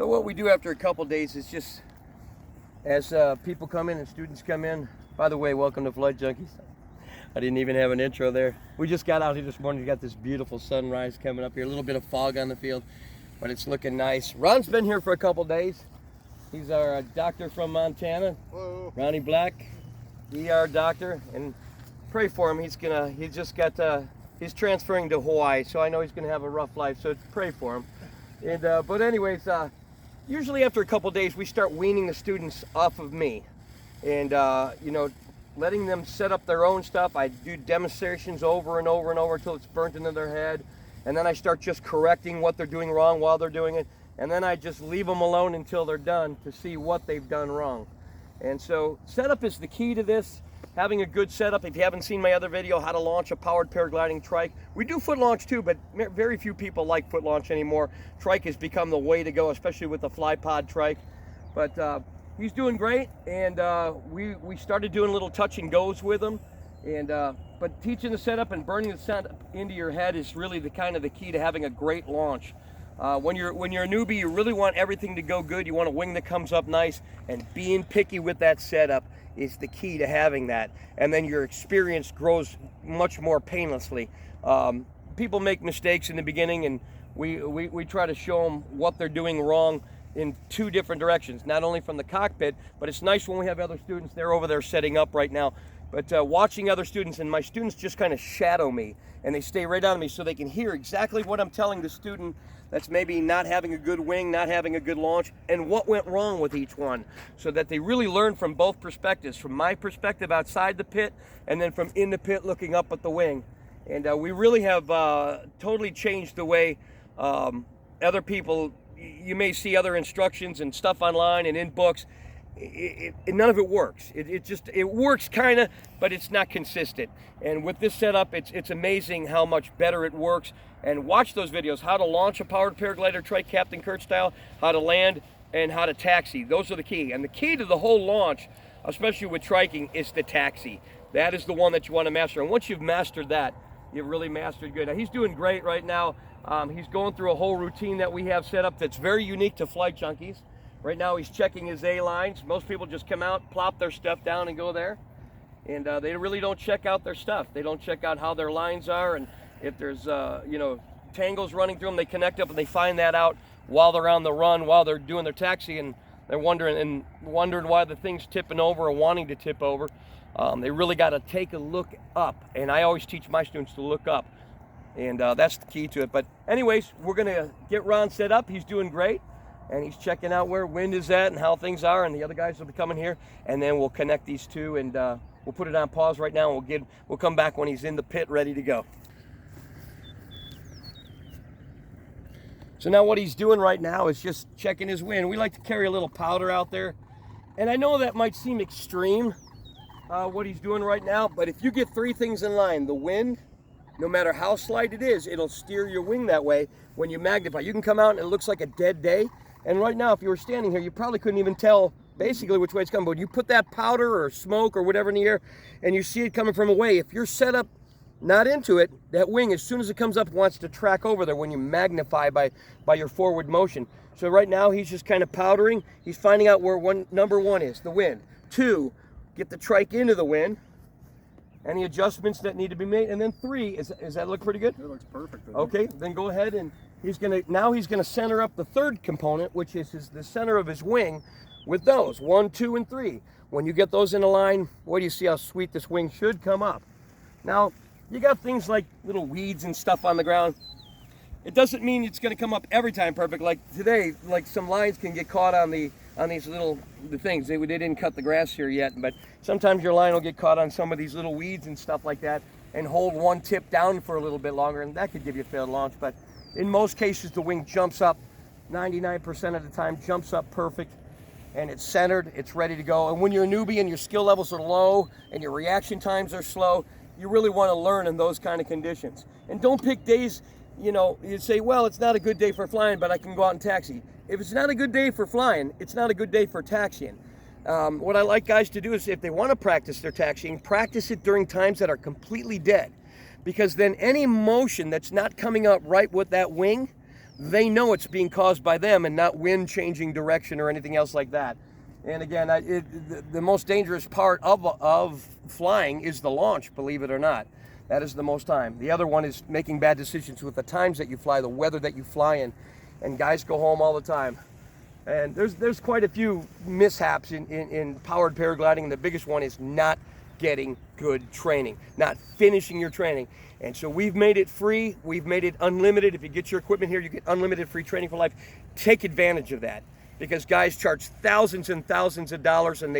So what we do after a couple days is just, as people come in and students come in, by the way, welcome to Flight Junkies. I didn't even have an intro there. We just got out here this morning. We got this beautiful sunrise coming up here. A little bit of fog on the field, but it's looking nice. Ron's been here for a couple days. He's our doctor from Montana. Hello. Ronnie Black, ER doctor, and pray for him. He's transferring to Hawaii, so I know he's gonna have a rough life. So pray for him. And but anyways, usually after a couple days, we start weaning the students off of me, and you know, letting them set up their own stuff. I do demonstrations over and over and over until it's burnt into their head, and then I start just correcting what they're doing wrong while they're doing it, and then I just leave them alone until they're done to see what they've done wrong. And so setup is the key to this. Having a good setup. If you haven't seen my other video, how to launch a powered paragliding trike, we do foot launch too, but very few people like foot launch anymore. Trike has become the way to go, especially with the fly pod trike. But he's doing great, and we started doing little touch and goes with him. And but teaching the setup and burning the setup into your head is really the key to having a great launch. When you're a newbie, you really want everything to go good. You want a wing that comes up nice, and being picky with that setup is the key to having that. And then your experience grows much more painlessly. People make mistakes in the beginning, and we try to show them what they're doing wrong in two different directions, not only from the cockpit, but it's nice when we have other students. They're over there setting up right now. But watching other students, and my students just kind of shadow me, and they stay right on me so they can hear exactly what I'm telling the student that's maybe not having a good wing, not having a good launch, and what went wrong with each one, so that they really learn from both perspectives, from my perspective outside the pit, and then from in the pit looking up at the wing. And we really have totally changed the way other people, you may see other instructions and stuff online and in books, none of it works. It works kind of, but it's not consistent. And with this setup, it's amazing how much better it works. And watch those videos: how to launch a powered paraglider trike, Captain Kurt style, how to land, and how to taxi. Those are the key. And the key to the whole launch, especially with triking, is the taxi. That is the one that you want to master. And once you've mastered that, you've really mastered good. Now, he's doing great right now. He's going through a whole routine that we have set up that's very unique to Flight Junkies. Right now he's checking his A lines. Most people just come out, plop their stuff down, and go there. And they really don't check out their stuff. They don't check out how their lines are, and if there's you know, tangles running through them, they connect up, and they find that out while they're on the run, while they're doing their taxi, and they're wondering why the thing's tipping over or wanting to tip over. They really got to take a look up, and I always teach my students to look up, and that's the key to it. But anyways, we're gonna get Ron set up. He's doing great, and he's checking out where wind is at and how things are, and the other guys will be coming here, and then we'll connect these two, and we'll put it on pause right now, and we'll come back when he's in the pit ready to go. So now what he's doing right now is just checking his wind. We like to carry a little powder out there, and I know that might seem extreme, what he's doing right now, but if you get three things in line: the wind, no matter how slight it is, it'll steer your wing that way when you magnify. You can come out and it looks like a dead day, and right now if you were standing here, you probably couldn't even tell basically which way it's coming. But when you put that powder or smoke or whatever in the air and you see it coming from away, if you're set up not into it, that wing, as soon as it comes up, wants to track over there when you magnify by your forward motion. So right now he's just kind of powdering. He's finding out where number one is, the wind. Two, get the trike into the wind. Any adjustments that need to be made. And then three, is that look pretty good? It looks perfect. Okay, then go ahead, and he's gonna center up the third component, which is the center of his wing, with those 1, 2, and 3. When you get those in a line, boy, do you see how sweet this wing should come up. Now, you got things like little weeds and stuff on the ground. It doesn't mean it's gonna come up every time perfect. Like today, like some lines can get caught on these little things. They didn't cut the grass here yet, but sometimes your line will get caught on some of these little weeds and stuff like that, and hold one tip down for a little bit longer, and that could give you a failed launch. But in most cases, the wing jumps up 99% of the time, jumps up perfect, and it's centered, it's ready to go. And when you're a newbie and your skill levels are low and your reaction times are slow, you really want to learn in those kind of conditions. And don't pick days, you know, you say, well, it's not a good day for flying, but I can go out and taxi. If it's not a good day for flying, it's not a good day for taxiing. What I like guys to do is, if they want to practice their taxiing, practice it during times that are completely dead. Because then any motion that's not coming up right with that wing they know it's being caused by them and not wind changing direction or anything else like that. And again, the most dangerous part of flying is the launch, believe it or not. That is the most time. The other one is making bad decisions with the times that you fly, the weather that you fly in. And guys go home all the time. And there's quite a few mishaps in powered paragliding, and the biggest one is not getting good training, not finishing your training. And so we've made it free, we've made it unlimited. If you get your equipment here, you get unlimited free training for life. Take advantage of that, because guys charge thousands and thousands of dollars, and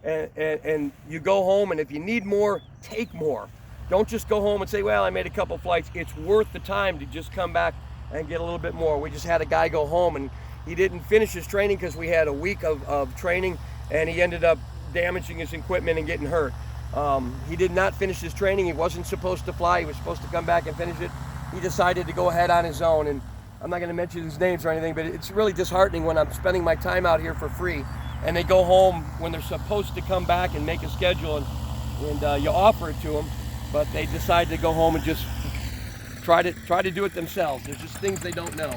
and you go home, and if you need more, take more. Don't just go home and say, well, I made a couple flights. It's worth the time to just come back and get a little bit more. We just had a guy go home, and he didn't finish his training because we had a week of training, and he ended up damaging his equipment and getting hurt. He did not finish his training. He wasn't supposed to fly. He was supposed to come back and finish it. He decided to go ahead on his own, and I'm not going to mention his names or anything, but it's really disheartening when I'm spending my time out here for free, and they go home when they're supposed to come back and make a schedule, and you offer it to them, but they decide to go home and just try to do it themselves. There's just things they don't know.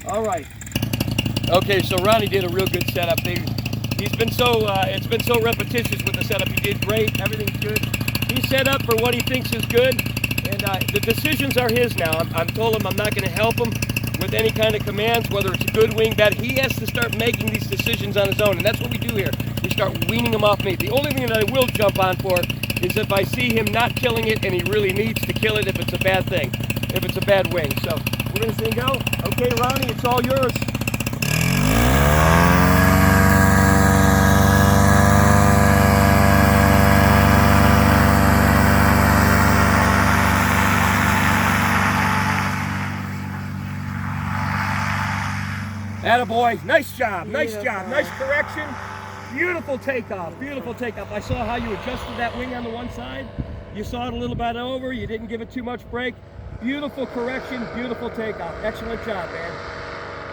All right. Okay, so Ronnie did a real good setup. It's been so repetitious with the setup. He did great. Everything's good. He's set up for what he thinks is good, and the decisions are his now. I'm told him I'm not going to help him with any kind of commands, whether it's a good wing, bad. He has to start making these decisions on his own, and that's what we do here. We start weaning him off me. The only thing that I will jump on for is if I see him not killing it and he really needs to kill it if it's a bad thing, if it's a bad wing. So we're going to say go. Okay, Ronnie, it's all yours. Attaboy, nice job, nice job, nice correction. Beautiful takeoff, beautiful takeoff. I saw how you adjusted that wing on the one side. You saw it a little bit over, you didn't give it too much brake. Beautiful correction, beautiful takeoff. Excellent job, man.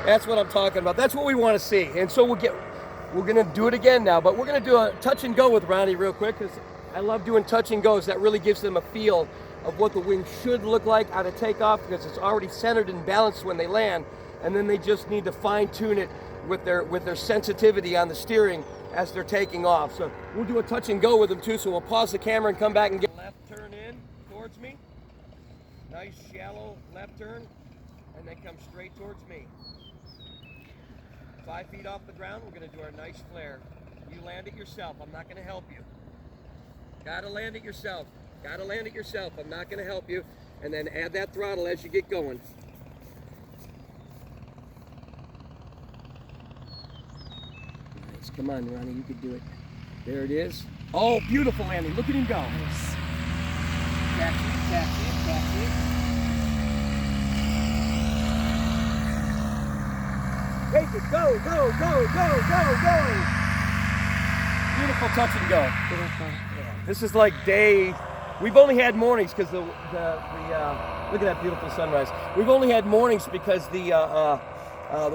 That's what I'm talking about. That's what we want to see. And so we're gonna do it again now, but we're gonna do a touch and go with Ronnie real quick, because I love doing touch and goes. That really gives them a feel of what the wing should look like on a takeoff, because it's already centered and balanced when they land, and then they just need to fine tune it with their sensitivity on the steering as they're taking off. So we'll do a touch and go with them too. So we'll pause the camera and come back and get left turn in towards me. Nice shallow left turn, and then come straight towards me. 5 feet off the ground, we're gonna do our nice flare. You land it yourself, I'm not gonna help you. Gotta land it yourself, gotta land it yourself, I'm not gonna help you. And then add that throttle as you get going. Nice, come on Ronnie, you can do it. There it is. Oh, beautiful landing, look at him go. Nice. Taxi it, taxi it, taxi it. Take it, go, go, go, go, go, go. Beautiful touch and go. Beautiful. Yeah. This is like day, we've only had mornings because look at that beautiful sunrise. We've only had mornings because the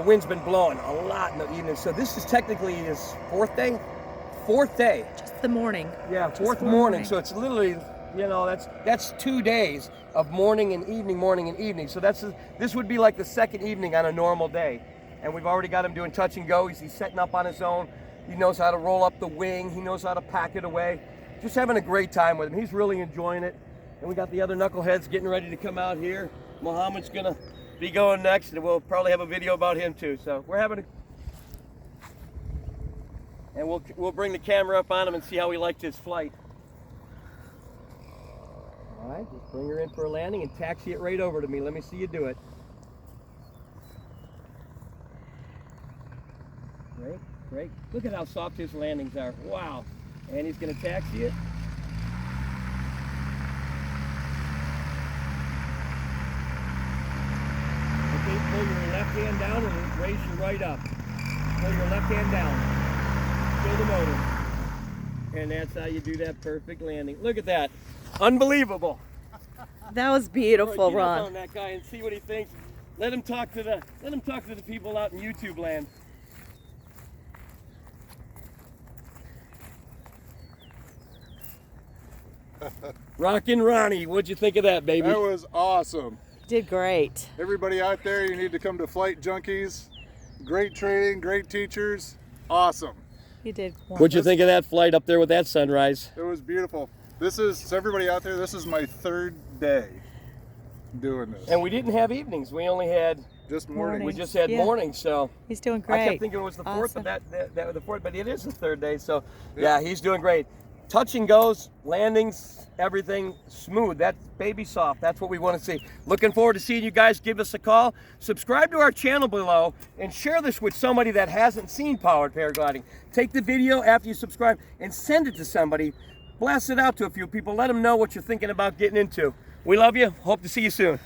wind's been blowing a lot in the evening. So this is technically his fourth day. Just the morning. Yeah, fourth morning. So it's literally, you know, that's 2 days of morning and evening. So this would be like the second evening on a normal day. And we've already got him doing touch and go. He's setting up on his own. He knows how to roll up the wing. He knows how to pack it away. Just having a great time with him. He's really enjoying it. And we got the other knuckleheads getting ready to come out here. Muhammad's gonna be going next, and we'll probably have a video about him too. So we're having and we'll bring the camera up on him and see how he liked his flight. All right, just bring her in for a landing and taxi it right over to me. Let me see you do it. Great, great. Look at how soft his landings are. Wow. And he's going to taxi it. Okay, pull your left hand down and raise your right up. Pull your left hand down. Kill the motor. And that's how you do that perfect landing. Look at that. Unbelievable. That was beautiful, Ron. On that guy and see what he thinks. Let him talk to the people out in YouTube land. Rockin' Ronnie, what'd you think of that, baby? That was awesome. Did great. Everybody out there, you need to come to Flight Junkies. Great training, great teachers, awesome. You did wonderful. What'd you think of that flight up there with that sunrise? It was beautiful. So everybody out there, this is my 3rd day doing this. And we didn't have evenings. We only had Just morning. we just had Yeah. mornings. So He's doing I great. kept thinking it was the 4th, Awesome. but that was the 4th, but it is the 3rd day. So yeah, he's doing great. Touch and goes, landings, everything smooth. That's baby soft. That's what we want to see. Looking forward to seeing you guys. Give us a call. Subscribe to our channel below and share this with somebody that hasn't seen powered paragliding. Take the video after you subscribe and send it to somebody. Blast it out to a few people. Let them know what you're thinking about getting into. We love you. Hope to see you soon.